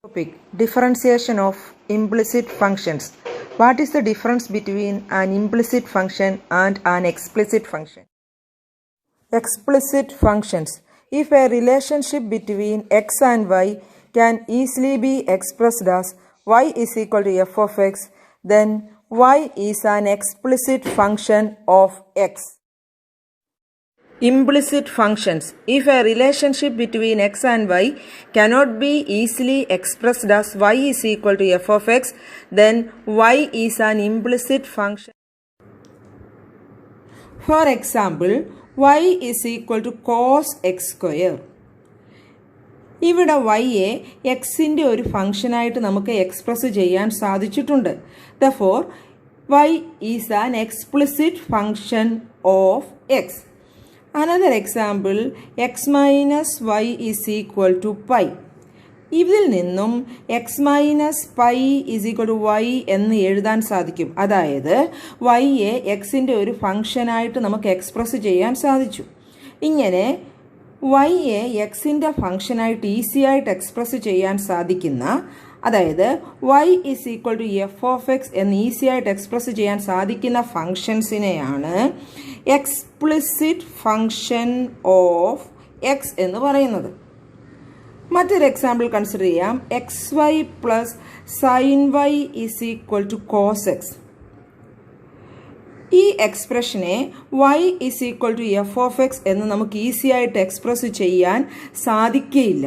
Topic: Differentiation of implicit functions. What is the difference between an implicit function and an explicit function? Explicit functions. If a relationship between x and y can easily be expressed as y is equal to f of x, then y is an explicit function of x. Implicit functions. If a relationship between x and y cannot be easily expressed as y is equal to f of x, then y is an implicit function. For example, y is equal to cos x square. ഇവിടെ yയെ എക്സിൻ്റെ ഒരു ഫംഗ്ഷനായിട്ട് നമുക്ക് express ചെയ്യാൻ സാധിച്ചിട്ടുണ്ട്. Therefore, y is an explicit function of x. Another example, x minus y is equal to pi. ഇതിൽ നിന്നും x minus pi is equal to y എന്ന് എഴുതാൻ സാധിക്കും. അതായത് yയെ എക്സിൻ്റെ ഒരു ഫംഗ്ഷനായിട്ട് നമുക്ക് എക്സ്പ്രസ് ചെയ്യാൻ സാധിച്ചു. ഇങ്ങനെ yയെ എക്സിൻ്റെ ഫംഗ്ഷനായിട്ട് ഈസി ആയിട്ട് എക്സ്പ്രസ് ചെയ്യാൻ സാധിക്കുന്ന, അതായത് y is equal to f of x എന്ന് ഈസി ആയിട്ട് എക്സ്പ്രസ് ചെയ്യാൻ സാധിക്കുന്ന ഫംഗ്ഷൻസിനെയാണ് എക്സ്പ്ലിസിറ്റ് ഫംഗ്ഷൻ ഓഫ് എക്സ് എന്ന് പറയുന്നത്. മറ്റൊരു എക്സാമ്പിൾ കൺസിഡർ ചെയ്യാം. X y plus sine y is equal to cos x. ഈ എക്സ്പ്രഷനെ y is equal to f of x എന്ന് നമുക്ക് ഈസി ആയിട്ട് എക്സ്പ്രസ് ചെയ്യാൻ സാധിക്കുകയില്ല.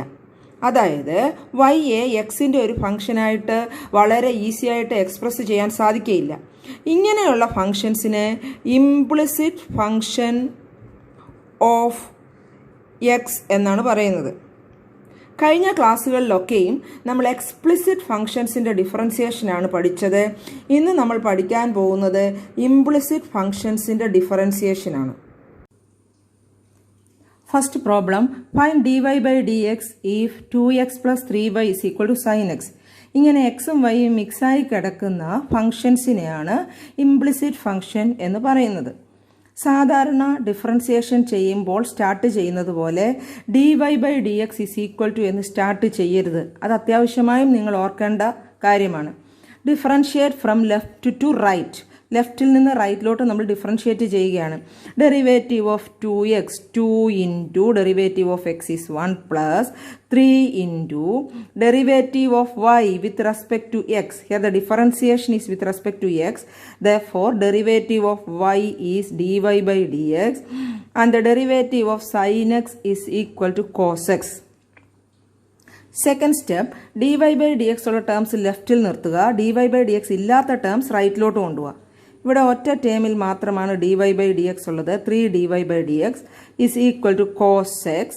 അതായത് yയെ എക്സിൻ്റെ ഒരു ഫംഗ്ഷനായിട്ട് വളരെ ഈസി ആയിട്ട് എക്സ്പ്രസ് ചെയ്യാൻ സാധിക്കുകയില്ല. ഇങ്ങനെയുള്ള ഫംഗ്ഷൻസിന് ഇംപ്ലിസിറ്റ് ഫംഗ്ഷൻ ഓഫ് എക്സ് എന്നാണ് പറയുന്നത്. കഴിഞ്ഞ ക്ലാസ്സുകളിലൊക്കെയും നമ്മൾ എക്സ്പ്ലിസിറ്റ് ഫംഗ്ഷൻസിൻ്റെ ഡിഫറൻസിയേഷനാണ് പഠിച്ചത്. ഇന്ന് നമ്മൾ പഠിക്കാൻ പോകുന്നത് implicit ഫംഗ്ഷൻസിൻ്റെ ഡിഫറൻസിയേഷനാണ്. First problem, find dy by dx if 2x plus 3y is equal to sin x. ഇങ്ങനെ എക്സും വൈയും മിക്സായി കിടക്കുന്ന ഫംഗ്ഷൻസിനെയാണ് ഇംപ്ലിസിറ്റ് ഫംഗ്ഷൻ എന്ന് പറയുന്നത്. സാധാരണ ഡിഫറൻസിയേഷൻ ചെയ്യുമ്പോൾ സ്റ്റാർട്ട് ചെയ്യുന്നത് പോലെ dy by dx is equal to എന്ന് സ്റ്റാർട്ട് ചെയ്യരുത്. അത് അത്യാവശ്യമായും നിങ്ങൾ ഓർക്കേണ്ട കാര്യമാണ്. Differentiate from left to right. ലെഫ്റ്റിൽ നിന്ന് റൈറ്റിലോട്ട് നമ്മൾ ഡിഫറൻഷിയേറ്റ് ചെയ്യുകയാണ്. Derivative of 2x 2 into derivative of x is 1 plus 3 into derivative of y with respect to x. Here the differentiation is with respect to x. Therefore derivative of y is dy by dx and the derivative of sin x is equal to cos x. Second step, dy by dx ഉള്ള terms ലെഫ്റ്റിൽ നിർത്തുക. dy by dx ഇല്ലാത്ത terms റൈറ്റിലോട്ട് കൊണ്ടുപോവുക. ഇവിടെ ഒറ്റ ടേമിൽ മാത്രമാണ് dy by dx ഉള്ളത്. 3 dy by dx is equal to cos x.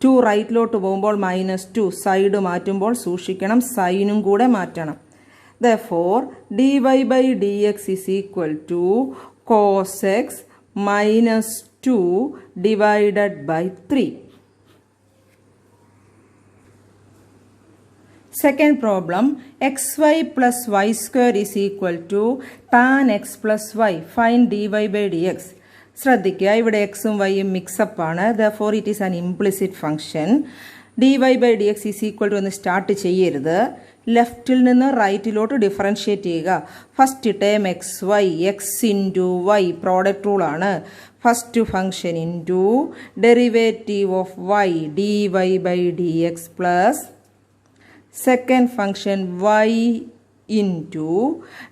2 റൈറ്റിലോട്ട് പോകുമ്പോൾ -2, സൈഡ് മാറ്റുമ്പോൾ സൂക്ഷിക്കണം, സൈനും കൂടെ മാറ്റണം. Therefore, dy by dx is equal to cos x -2 divided by 3. Second problem, xy plus y square is equal to tan x plus y. Find dy by dx. ശ്രദ്ധിക്കുക, ഇവിടെ എക്സും വൈയും mix-up ആണ്. Therefore, it is an implicit function. dy by dx is equal to എന്ന് start ചെയ്യരുത്. ലെഫ്റ്റിൽ നിന്ന് റൈറ്റിലോട്ട് differentiate ചെയ്യുക. First term x y, x into y product rule ആണ്. First function into derivative of y dy by dx plus second function y into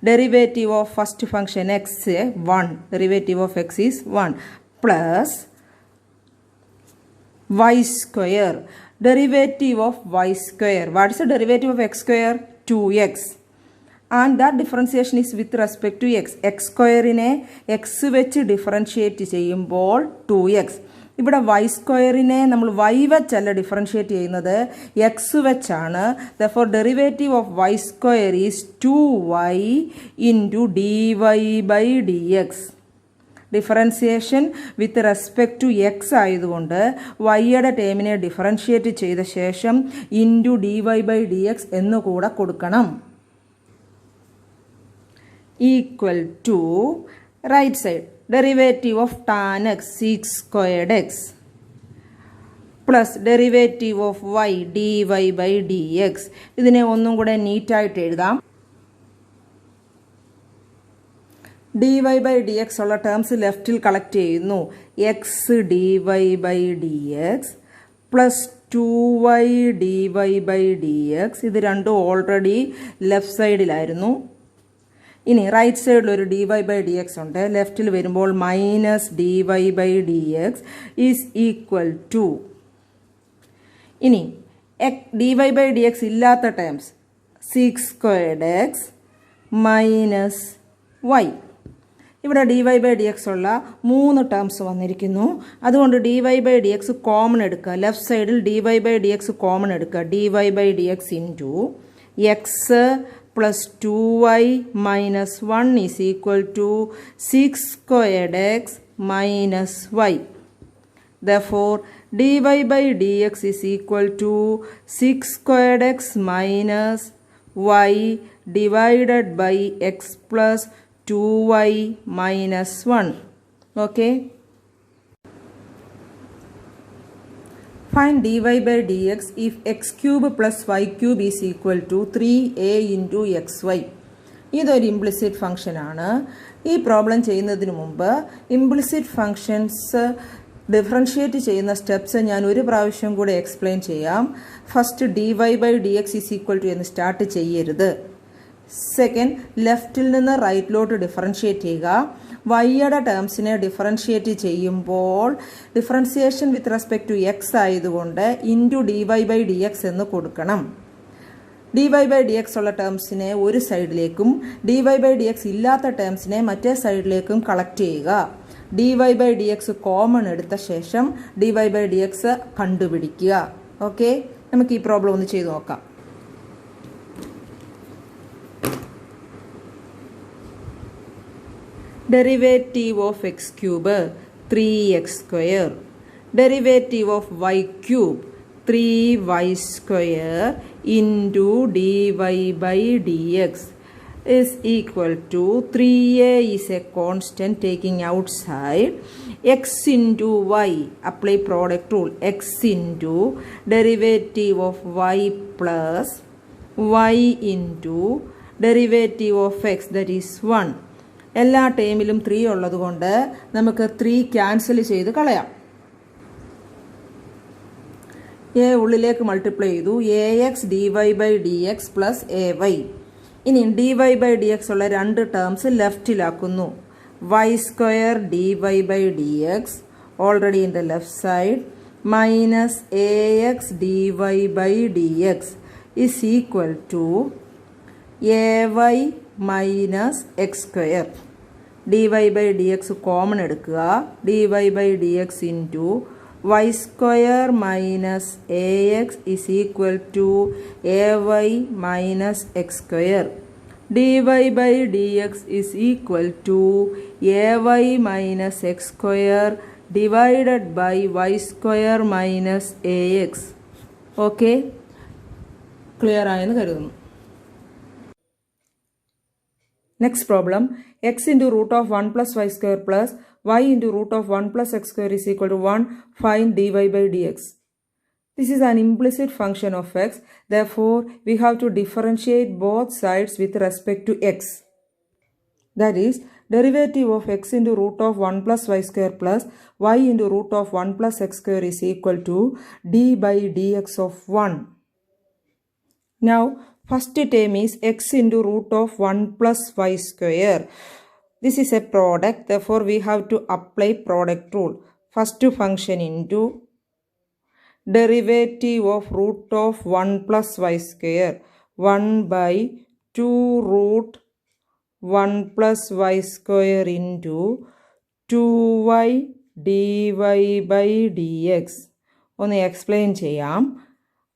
derivative of first function x 1, derivative of x is 1 plus y square, derivative of y square. What is the derivative of x square? 2x. And that differentiation is with respect to x. x square നെ x വെച്ച് differentiate ചെയ്യുമ്പോൾ 2x. ഇവിടെ Y സ്ക്വയറിനെ നമ്മൾ Y വെച്ചല്ല differentiate ചെയ്യുന്നത്, x വെച്ചാണ്. Therefore derivative of y square is 2y into dy by dx. Differentiation with respect to x ആയതുകൊണ്ട് വൈയുടെ ടേമിനെ ഡിഫറൻഷിയേറ്റ് ചെയ്ത ശേഷം ഇൻറ്റു dy by dx എന്ന് കൂടെ കൊടുക്കണം. Equal to right side derivative of tan x sec squared x plus derivative of y d Y by D x. ഇതിനെ ഒന്നും കൂടെ നീറ്റായിട്ട് എഴുതാം. D Y by D X ഉള്ള ടേംസ് ലെഫ്റ്റിൽ കളക്ട് ചെയ്യുന്നു. X d Y by D x plus 2y d Y by D x. ഇത് രണ്ടും ഓൾറെഡി ലെഫ്റ്റ് സൈഡിലായിരുന്നു. ഇനി റൈറ്റ് സൈഡിൽ ഒരു d Y by D x ഉണ്ട്. ലെഫ്റ്റിൽ വരുമ്പോൾ minus D Y by D x is equal to. ഇനി D Y by D x ഇല്ലാത്ത ടേംസ് 6² x മൈനസ് വൈ. ഇവിടെ d Y by D X ഉള്ള 3 ടേംസ് വന്നിരിക്കുന്നു. അതുകൊണ്ട് d Y by D x common എടുക്കുക. ലെഫ്റ്റ് സൈഡിൽ d Y by D x common എടുക്കുക. D Y by D x into x plus 2y minus 1 is equal to 6² x minus y. Therefore, dy by dx is equal to 6² x minus y divided by x plus 2y minus 1. Okay. Find dy by dx if x cube plus y cube is equal to 3a into xy. ഇതൊരു implicit function ആണ്. ഈ problem ചെയ്യുന്നതിന് മുമ്പ് implicit functions differentiate ചെയ്യുന്ന steps ഞാൻ ഒരു പ്രാവശ്യം കൂടെ എക്സ്പ്ലെയിൻ ചെയ്യാം. First d Y by D x is equal to എന്ന് സ്റ്റാർട്ട് ചെയ്യരുത്. സെക്കൻഡ്, ലെഫ്റ്റിൽ നിന്ന് റൈറ്റിലോട്ട് ഡിഫറൻഷിയേറ്റ് ചെയ്യുക. വൈയുടെ ടേംസിനെ ഡിഫറൻഷിയേറ്റ് ചെയ്യുമ്പോൾ differentiation with respect to x ആയതുകൊണ്ട് into d Y by D x എന്ന് കൊടുക്കണം. D Y by D X ഉള്ള ടേംസിനെ ഒരു സൈഡിലേക്കും d Y by D x ഇല്ലാത്ത ടേംസിനെ മറ്റേ സൈഡിലേക്കും കളക്ട് ചെയ്യുക. D Y by D x common എടുത്ത ശേഷം d Y by D x കണ്ടുപിടിക്കുക. ഓക്കെ, നമുക്ക് ഈ പ്രോബ്ലം ഒന്ന് ചെയ്തു നോക്കാം. Derivative of x cube 3x². Derivative of y cube 3y² into d Y by D x is equal to 3a is a constant taking outside x into y. Apply product rule. X into derivative of y plus y into derivative of x, that is 1. എല്ലാ ടേമിലും 3 ഉള്ളതുകൊണ്ട് നമുക്ക് 3 cancel ചെയ്ത് കളയാം. a ഉള്ളിലേക്ക് multiply ചെയ്തു. ax dy by dx plus ay. ഇനി D Y by D X ഉള്ള 2 ടേംസ് ലെഫ്റ്റിലാക്കുന്നു. y² dy by dx already in the left side minus ax dy by dx is equal to ay minus x². dy by dx common എടുക്കുക. dy by dx into y² minus ax is equal to ay minus x². dy by dx is equal to ay minus x² divided by y² minus ax. Okay, clear ആയെന്ന് കരുതുന്നു. Next problem, x into root of 1 plus y² plus y into root of 1 plus x² is equal to 1. Find dy by dx. This is an implicit function of x. Therefore, we have to differentiate both sides with respect to x. That is, derivative of x into root of 1 plus y² plus y into root of 1 plus x² is equal to d by dx of 1. Now, first term is x into root of 1 plus y². This is a product, therefore we have to apply product rule. First function into derivative of root of 1 plus y². 1 by 2 root 1 plus y² into 2y dy by dx. ഒന്ന് explain ചെയ്യാം.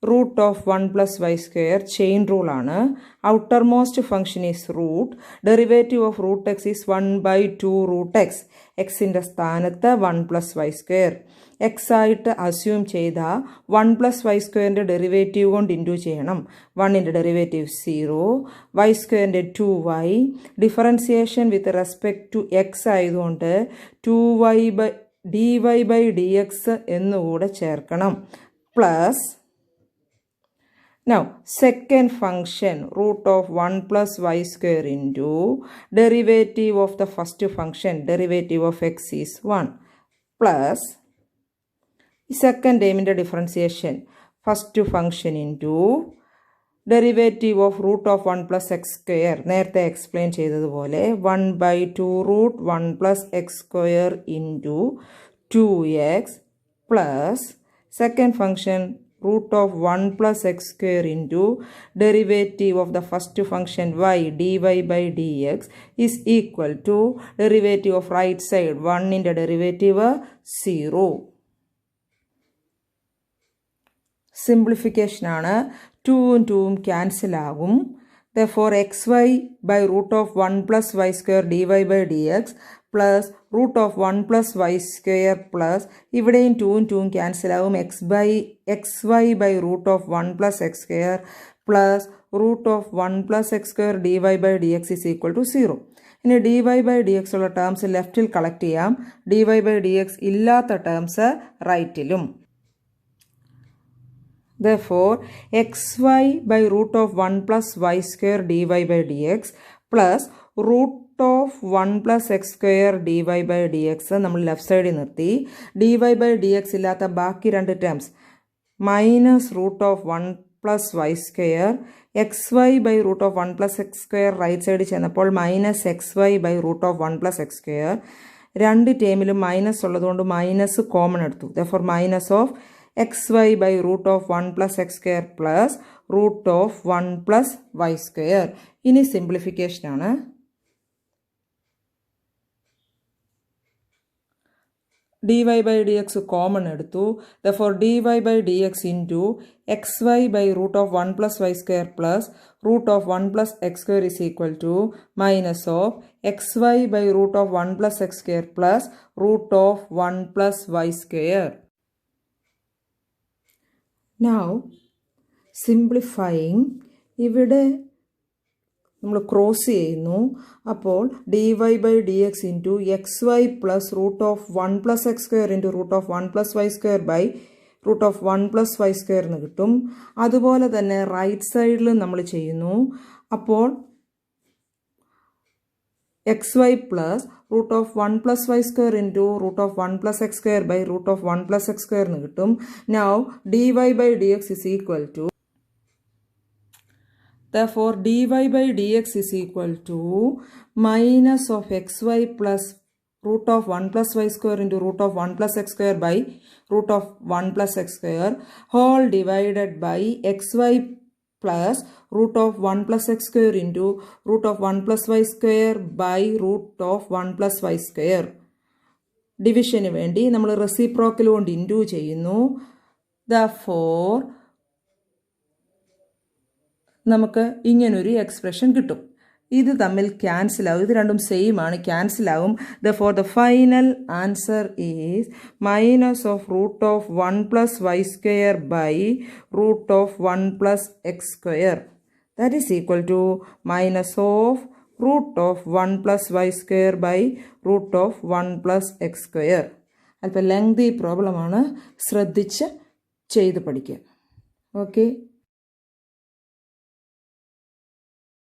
root of 1 plus y² chain rule ആണ്. outermost function is root. derivative of root x is 1 by 2 root x. xന്റെ സ്ഥാനത്ത് 1 plus y². x ആയിട്ട് assume ചെയ്ത 1 plus y²ന്റെ derivative കൊണ്ട് into ചെയ്യണം. 1ന്റെ ഡെറിവേറ്റീവ് 0, y²ന്റെ 2y. Differentiation with respect to x ആയതുകൊണ്ട് 2y by dx എന്നുകൂടെ ചേർക്കണം. Plus now second function root of 1 plus y square into derivative of the first function, derivative of x is 1, plus second term in the differentiation, first function into derivative of root of 1 plus x square. നേരത്തെ explain ചെയ്തതുപോലെ 1 by 2 root 1 plus x square into 2x plus second function root of 1 plus x square into derivative of the first function y dy by dx is equal to derivative of right side 1 in the derivative 0. Simplification ആണ്. 2ഉം 2ഉം cancel ആകും. therefore xy by root of 1 plus y square dy by dx plus root of 1 plus y square plus ഇവിടെയും 2ഉം 2ഉം cancel ആകും. xy by root of 1 plus x square plus root of 1 plus x square dy by dx is equal to 0. ഇനി dy by dx ഉള്ള terms ലെഫ്റ്റിൽ collect ചെയ്യാം. dy by dx ഇല്ലാത്ത terms റൈറ്റിലും. therefore xy by root of 1 plus y square dy by dx plus root of 1 plus x square dy by dx നമ്മൾ left സൈഡിൽ നിർത്തി. dy by dx ഇല്ലാത്ത ബാക്കി രണ്ട് terms minus root of 1 plus y square xy by root of 1 plus x square right സൈഡിൽ ചെന്നപ്പോൾ minus xy by root of 1 plus x square. രണ്ട് ടേമിലും minus ഉള്ളതുകൊണ്ട് മൈനസ് കോമൺ എടുത്തു. therefore minus of xy by root of 1 plus x square plus root of 1 plus y square. ഇനി simplification ആണ്. dy by dx common എടുത്തു. therefore dy by dx into xy by root of 1 plus y square plus root of 1 plus x square is equal to minus of xy by root of 1 plus x square plus root of 1 plus y square. now simplifying ഇവിടെ നമ്മൾ cross ചെയ്യുന്നു. അപ്പോൾ dy by dx into xy plus root of 1 plus x square into root of 1 plus y square by root of 1 plus y square എന്ന് കിട്ടും. അതുപോലെ തന്നെ right സൈഡിലും നമ്മൾ ചെയ്യുന്നു. അപ്പോൾ xy plus root of 1 plus y square into root of 1 plus x square by root of 1 plus x square എന്ന് കിട്ടും. now dy by dx is equal to therefore dy by dx is equal to minus of xy plus root of 1 plus y square into root of 1 plus x square by root of 1 plus x square whole divided by xy plus root of 1 plus x square into root of 1 plus y square by root of 1 plus y square. ഡിവിഷന് വേണ്ടി നമ്മൾ reciprocal കൊണ്ട് into ചെയ്യുന്നു. therefore നമുക്ക് ഇങ്ങനൊരു expression കിട്ടും. ഇത് തമ്മിൽ cancel ആവും. ഇത് രണ്ടും സെയിം ആണ്, ക്യാൻസൽ ആവും. therefore the final answer is minus of root of 1 plus y square by root of 1 plus x square. that is equal to minus of root of 1 plus y square by root of 1 plus x square. അല്പം lengthy പ്രോബ്ലമാണ്, ശ്രദ്ധിച്ച് ചെയ്ത് പഠിക്കുക. Okay.